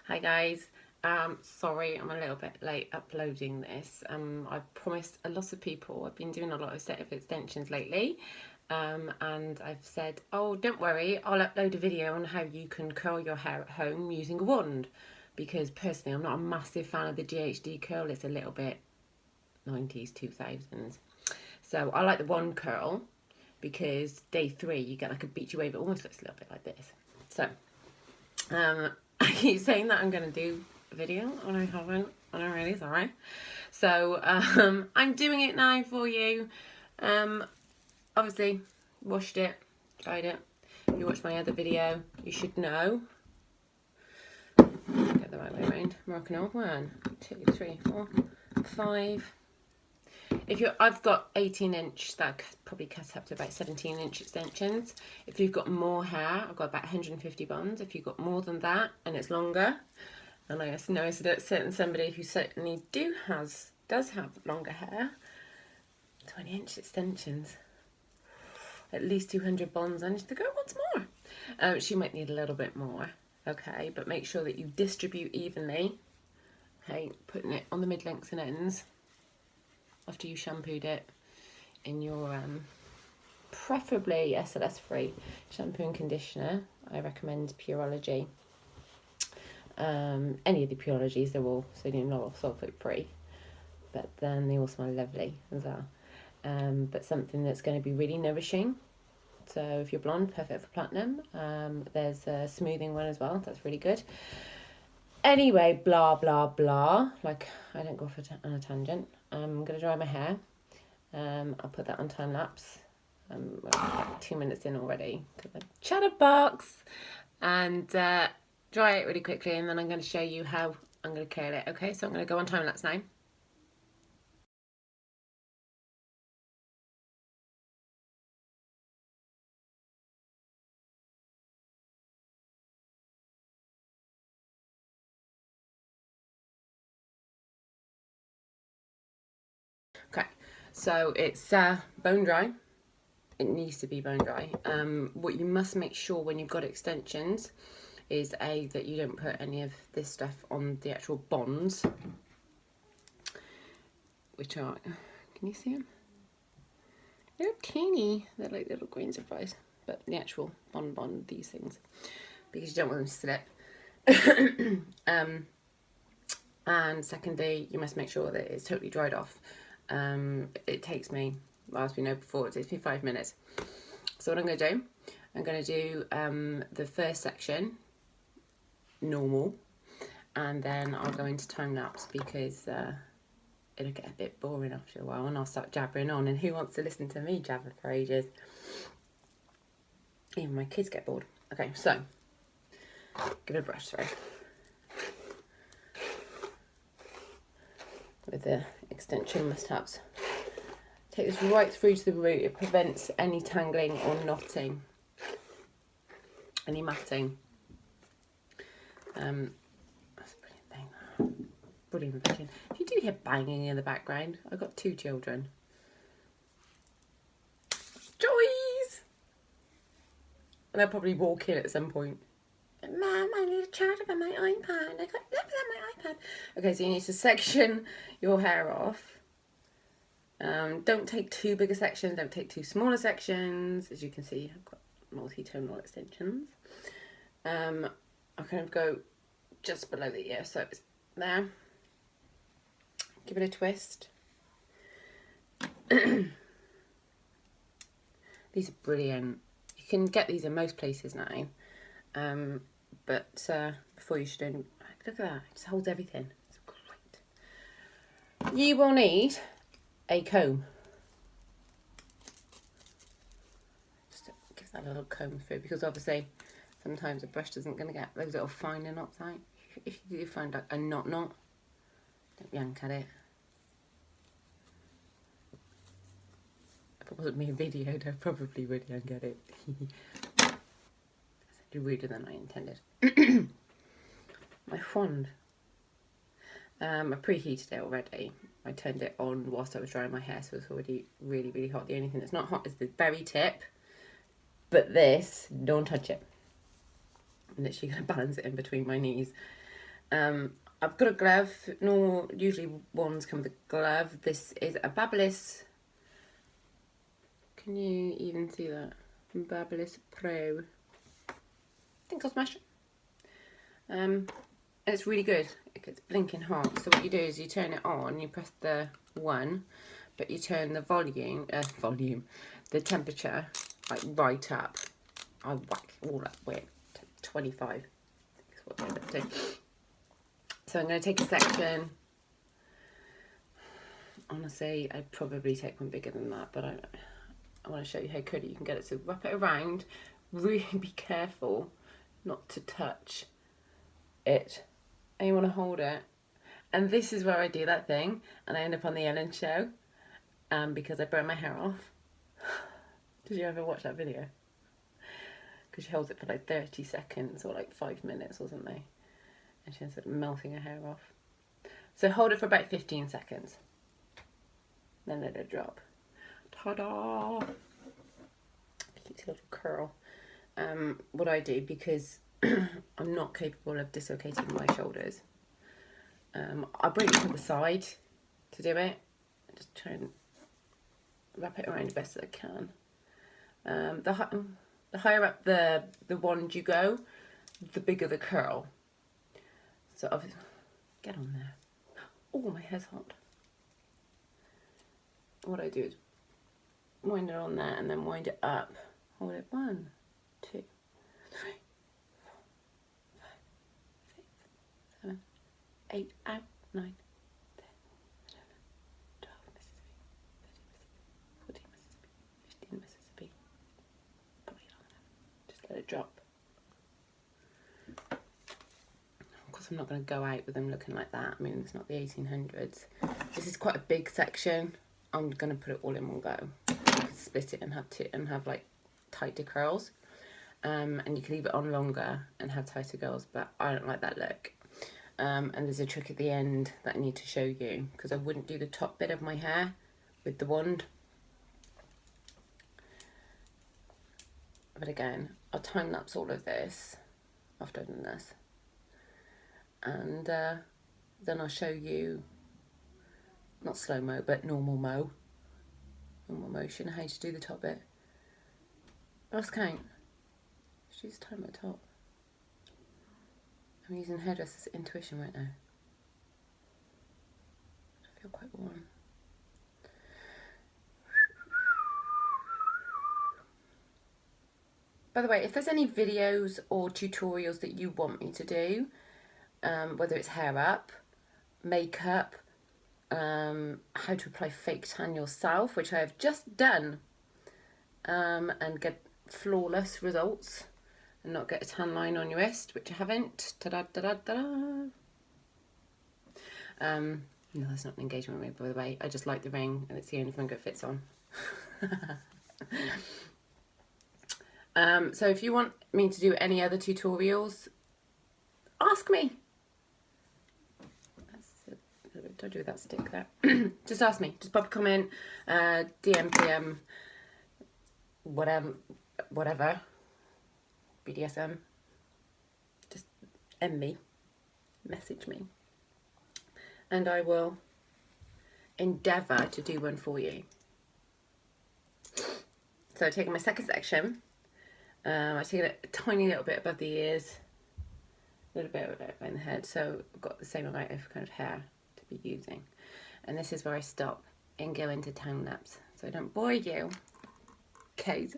Hi guys. Sorry, I'm a little bit late uploading this. I promised a lot of people. I've been doing a lot of set of extensions lately, and I've said, oh, don't worry, I'll upload a video on how you can curl your hair at home using a wand. Because personally, I'm not a massive fan of the GHD curl. It's a little bit 90s, 2000s. So I like the wand curl because day 3 you get like a beachy wave. It almost looks a little bit like this. So I keep saying that I'm going to do a video and I haven't, and I'm really sorry. So I'm doing it now for you. Obviously washed it, dried it. If you watched my other video, you should know. Get the right way around. Moroccan oil. 1, 2, 3, 4, 5. I've got 18-inch, that probably cuts up to about 17-inch extensions. If you've got more hair, I've got about 150 bonds. If you've got more than that and it's longer, and I know certain somebody who certainly does have longer hair, 20-inch extensions, at least 200 bonds. I need to go once more. She might need a little bit more, okay, but make sure that you distribute evenly. Okay, putting it on the mid-lengths and ends after you shampooed it in your preferably SLS free shampoo and conditioner. I recommend Pureology. Any of the Pureologies, they're all sodium lauryl sulfate free, but then they all smell lovely as well. But something that's going to be really nourishing. So if you're blonde, perfect for platinum. There's a smoothing one as well, that's really good. Anyway, blah blah blah, like I don't go off on a tangent. I'm going to dry my hair. I'll put that on time lapse. We're like 2 minutes in already to the chatterbox, and dry it really quickly, and then I'm going to show you how I'm going to curl it. Okay, so I'm going to go on time lapse now. Okay, so it's bone dry. It needs to be bone dry. What you must make sure when you've got extensions is that you don't put any of this stuff on the actual bonds, which are, can you see them? They're teeny. They're like little grains of rice, but the actual bond, these things, because you don't want them to slip. And secondly, you must make sure that it's totally dried off. It takes me, well, as we know before, it takes me 5 minutes. So what I'm going to do, I'm going to do the first section, normal, and then I'll go into time lapse because it'll get a bit boring after a while and I'll start jabbering on, and who wants to listen to me jabber for ages? Even my kids get bored. Okay, so give it a brush through with the extension must-haves. Take this right through to the root. It prevents any tangling or knotting, any matting. That's a brilliant thing. Brilliant vision. If you do hear banging in the background, I've got 2 children. Joys! And they'll probably walk in at some point. Mum, I need a charger for my iPad. I got nothing on my iPad. Okay, so you need to section your hair off. Don't take too big a section. Don't take too small a sections. As you can see, I've got multi-tonal extensions. I kind of go just below the ear, so it's there. Give it a twist. These are brilliant. You can get these in most places now. But before you should only, look at that, it just holds everything. It's great. You will need a comb. Just give that a little comb through, because obviously sometimes a brush isn't going to get those little finer knots out. If you do find like a knot, don't yank at it. If it wasn't me videoed, I probably would yank at it. It's ruder than I intended. My wand. I preheated it already. I turned it on whilst I was drying my hair, so it's already really, really hot. The only thing that's not hot is the very tip, but this, don't touch it. I'm literally going to balance it in between my knees. I've got a glove. Usually ones come with a glove. This is a Babyliss. Can you even see that? Babyliss Pro. I think I'll smash it. And it's really good. It gets blinking hot. So what you do is you turn it on. You press the 1, but you turn the the temperature like right up. I whack all up with 25. That's what I'm going to do. So I'm going to take a section. Honestly, I'd probably take one bigger than that, but I want to show you how quickly you can get it. So wrap it around. Really be careful not to touch it. And you want to hold it. And this is where I do that thing, and I end up on the Ellen show, because I burn my hair off. Did you ever watch that video? Because she holds it for like 30 seconds or like 5 minutes or something, and she ends up melting her hair off. So hold it for about 15 seconds, then let it drop. Ta-da! Cute little curl. What I do, because I'm not capable of dislocating my shoulders, I bring it to the side to do it. Just try and wrap it around the best that I can. The higher up the wand you go, the bigger the curl. So obviously, get on there. Oh, my hair's hot. What I do is wind it on there and then wind it up. Hold it. 1, 2, 3, 4, 5, 6, 7, 8, out, 9, 10, 11, 12 Mississippi, 13 Mississippi, 14 Mississippi, 15 Mississippi. Probably long enough. Just let it drop. Of course, I'm not going to go out with them looking like that. I mean, it's not the 1800s. This is quite a big section. I'm going to put it all in one go. You could split it and have like tighter curls. And you can leave it on longer and have tighter curls, but I don't like that look. And there's a trick at the end that I need to show you, because I wouldn't do the top bit of my hair with the wand. But again, I'll time lapse all of this after I've done this. And then I'll show you, not slow-mo, but normal motion, how to do the top bit. Lost count. She's time at the top. I'm using hairdresser's intuition right now. I feel quite warm. By the way, if there's any videos or tutorials that you want me to do, whether it's hair up, makeup, how to apply fake tan yourself, which I have just done, and get flawless results and not get a tan line on your wrist, which I haven't. Ta-da-da-da-da. No, that's not an engagement ring, by the way. I just like the ring, and it's the only finger it fits on. So if you want me to do any other tutorials, ask me. Don't do that stick there. Just ask me. Just pop a comment, DM, PM, whatever. BDSM. Just M me. Message me. And I will endeavour to do one for you. So taking my second section, I've taken it a tiny little bit above the ears, a little bit around the head, so I've got the same amount of kind of hair to be using. And this is where I stop and go into time lapse, so I don't bore you. Kate.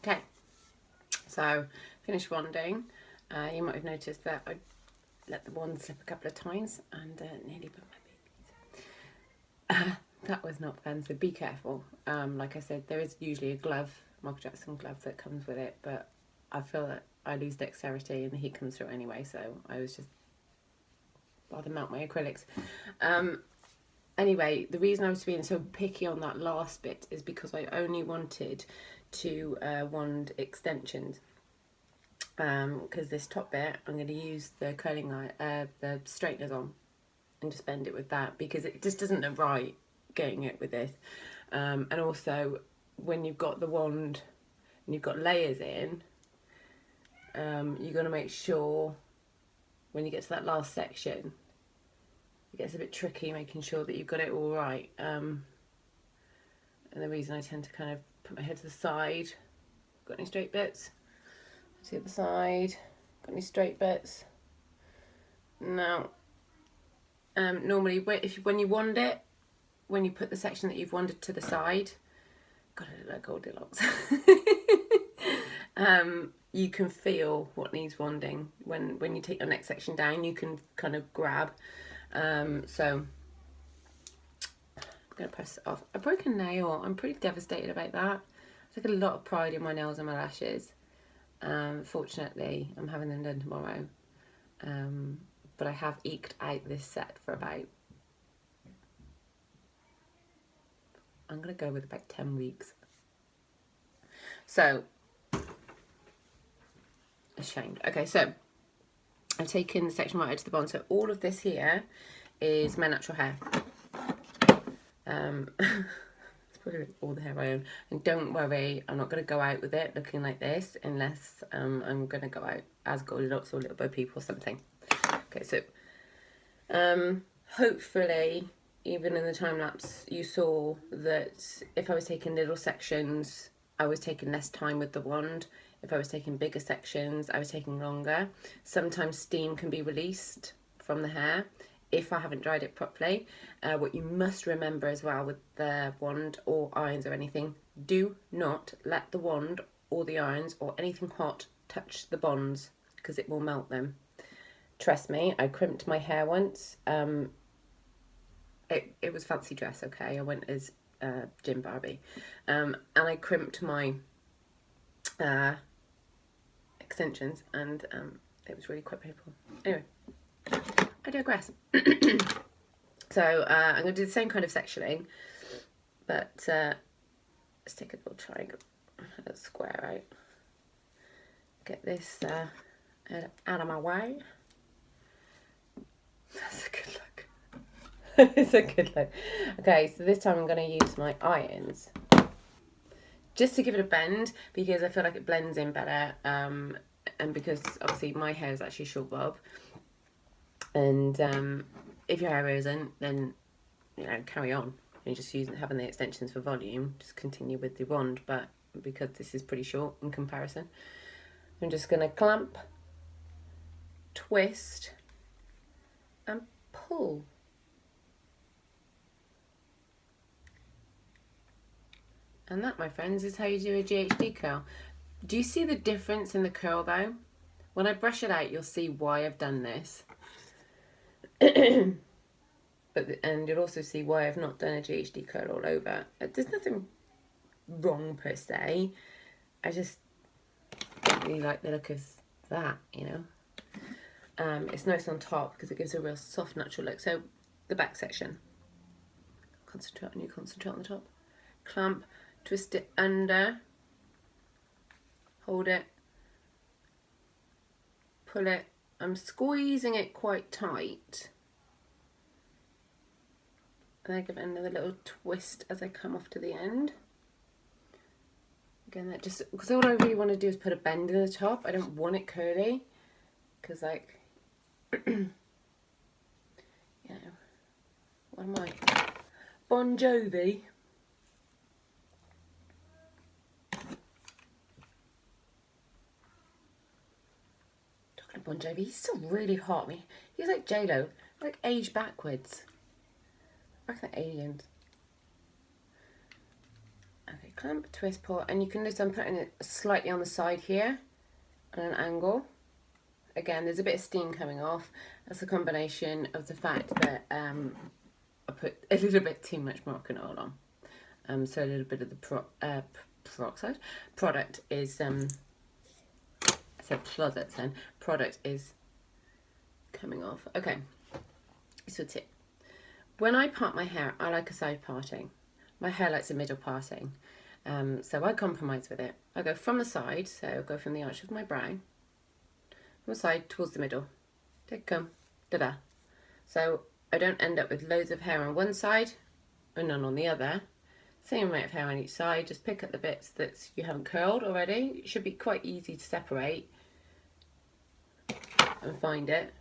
Okay, so finished wanding. You might have noticed that I let the wand slip a couple of times and nearly put my babies. That was not fun, so be careful. Like I said, there is usually a glove, Michael Jackson glove, that comes with it, but I feel that I lose dexterity and the heat comes through anyway, so I was just rather melt my acrylics. Anyway, the reason I was being so picky on that last bit is because I only wanted to wand extensions. Because this top bit, I'm going to use the curling line, the straighteners on, and just bend it with that, because it just doesn't look right getting it with this. And also, when you've got the wand and you've got layers in, you're going to make sure when you get to that last section, it gets a bit tricky making sure that you've got it all right. And the reason I tend to kind of put my head to the side. Got any straight bits? To the other side. Got any straight bits? No. Normally, when you wand it, when you put the section that you've wanded to the side, got to look like Goldilocks. You can feel what needs wanding when you take your next section down. You can kind of grab. So I'm gonna press it off. I broke a nail. I'm pretty devastated about that. I took a lot of pride in my nails and my lashes. Fortunately, I'm having them done tomorrow. But I have eked out this set for about, I'm gonna go with about 10 weeks. So, ashamed. Okay, so I've taken the section right out to the bottom. So all of this here is my natural hair. It's probably all the hair I own. And don't worry, I'm not going to go out with it looking like this unless I'm going to go out as Goldilocks or Little Bo Peep or something. Okay, so hopefully, even in the time lapse, you saw that if I was taking little sections, I was taking less time with the wand. If I was taking bigger sections, I was taking longer. Sometimes steam can be released from the hair if I haven't dried it properly. What you must remember as well with the wand or irons or anything, do not let the wand or the irons or anything hot touch the bonds, because it will melt them. Trust me, I crimped my hair once. It was fancy dress, okay? I went as Jim Barbie. And I crimped my extensions, and it was really quite painful. Anyway, I digress. So I'm going to do the same kind of sectioning, but let's take a little triangle, a little square out. Get this out of my way. That's a good look. It's a good look. Okay, so this time I'm going to use my irons just to give it a bend, because I feel like it blends in better, and because obviously my hair is actually short bob, and if your hair isn't, then carry on. You're just having the extensions for volume, just continue with the wand, but because this is pretty short in comparison, I'm just going to clamp, twist and pull. And that, my friends, is how you do a GHD curl. Do you see the difference in the curl though? When I brush it out, you'll see why I've done this. And you'll also see why I've not done a GHD curl all over. There's nothing wrong per se. I just don't really like the look of that, It's nice on top because it gives a real soft, natural look. So the back section. Concentrate on the top. Clamp. Twist it under, hold it, pull it. I'm squeezing it quite tight. And I give it another little twist as I come off to the end. Again, that just, because all I really want to do is put a bend in the top. I don't want it curly, because like, what am I? Bon Jovi. Bon Jovi, he's still really hot. I mean, he's like J-Lo, like age backwards. I reckon they're aliens. Okay, clamp, twist, pull, and you can notice I'm putting it slightly on the side here, at an angle. Again, there's a bit of steam coming off. That's a combination of the fact that I put a little bit too much Moroccanoil on. So a little bit of the product is I said product then. Product is coming off. Okay. useful tip. When I part my hair, I like a side parting. My hair likes a middle parting. So I compromise with it. I go from the side, so I'll go from the arch of my brow, from the side towards the middle. Take a comb, da-da. So I don't end up with loads of hair on one side and none on the other. Same amount of hair on each side. Just pick up the bits that you haven't curled already. It should be quite easy to separate and find it.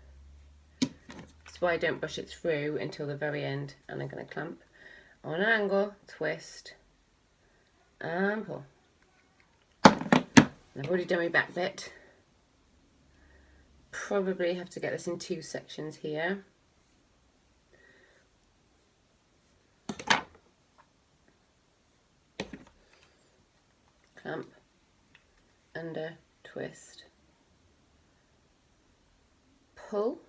That's why I don't brush it through until the very end. And I'm going to clamp on an angle, twist and pull. And I've already done my back bit. Probably have to get this in 2 sections here. Clamp, under, twist, pull.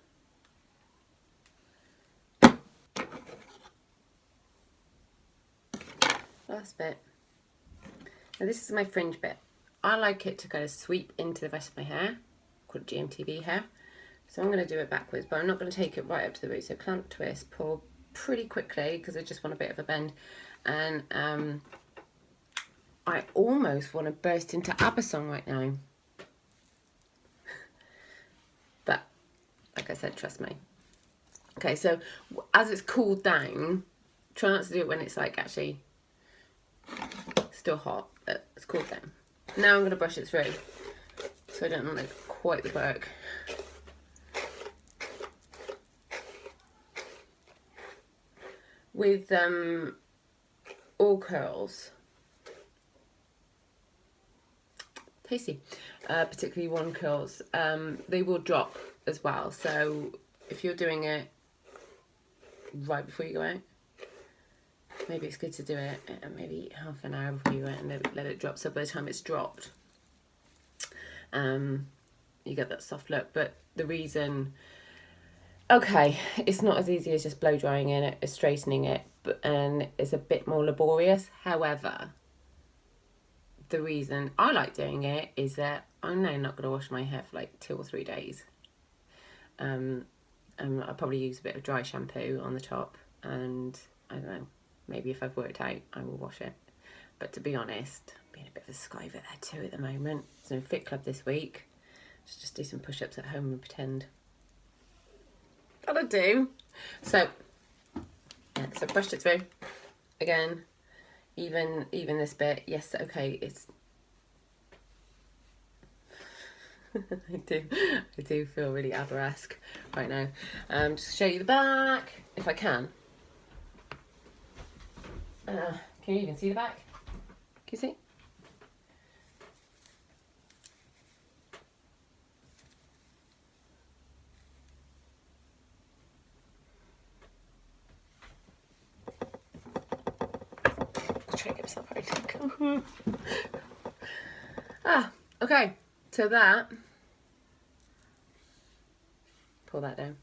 Last bit. Now this is my fringe bit. I like it to kind of sweep into the rest of my hair, called GMTV hair. So I'm going to do it backwards, but I'm not going to take it right up to the root. So clamp, twist, pull pretty quickly because I just want a bit of a bend. And I almost want to burst into ABBA song right now. But, like I said, trust me. Okay, so as it's cooled down, try not to do it when it's like actually still hot, but it's cooled down. Now I'm going to brush it through so I don't make quite the work. With all curls, tasty, particularly one curls, they will drop as well. So if you're doing it right before you go out, maybe it's good to do it maybe half an hour before you go out and let it drop. So by the time it's dropped, you get that soft look. But the reason, okay, it's not as easy as just blow drying it, as straightening it, and it's a bit more laborious. However, the reason I like doing it is that I'm now not going to wash my hair for like 2 or 3 days. I'll probably use a bit of dry shampoo on the top, and I don't know, maybe if I've worked out, I will wash it. But to be honest, I'm being a bit of a skiver there too at the moment. So Fit Club this week. Just do some push-ups at home and pretend. That'll do. So, yeah, so I've brushed it through. Again, even this bit, yes, okay, it's... I do feel really ABBA-esque right now. Just show you the back, if I can. Can you even see the back? Can you see? I'll try to get myself out. Okay. So that, pull that down.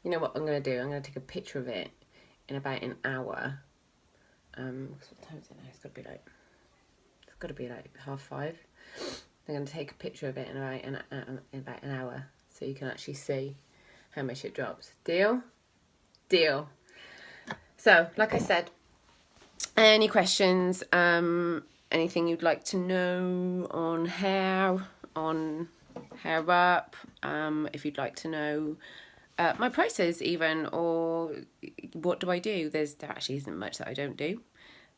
You know what I'm going to do? I'm going to take a picture of it in about an hour. What time is it now? It's got to be like 5:30. I'm going to take a picture of it in about an hour, so you can actually see how much it drops. Deal? Deal. So, like I said, any questions? Anything you'd like to know on hair up, if you'd like to know my prices even, or what do I do? There actually isn't much that I don't do.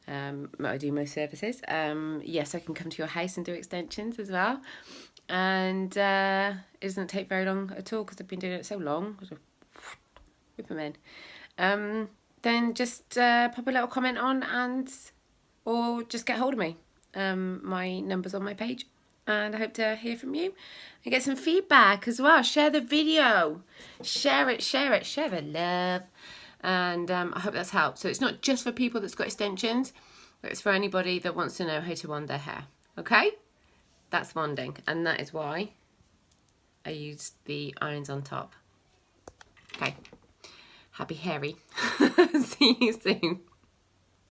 I do most services. Yes, I can come to your house and do extensions as well. And it doesn't take very long at all because I've been doing it so long. Whip them in. Then just pop a little comment on or just get hold of me. My number's on my page, and I hope to hear from you and get some feedback as well. Share the video, share the love, and I hope that's helped. So it's not just for people that's got extensions, but it's for anybody that wants to know how to wand their hair. Okay, that's wanding, and that is why I used the irons on top. Okay, happy hairy. See you soon.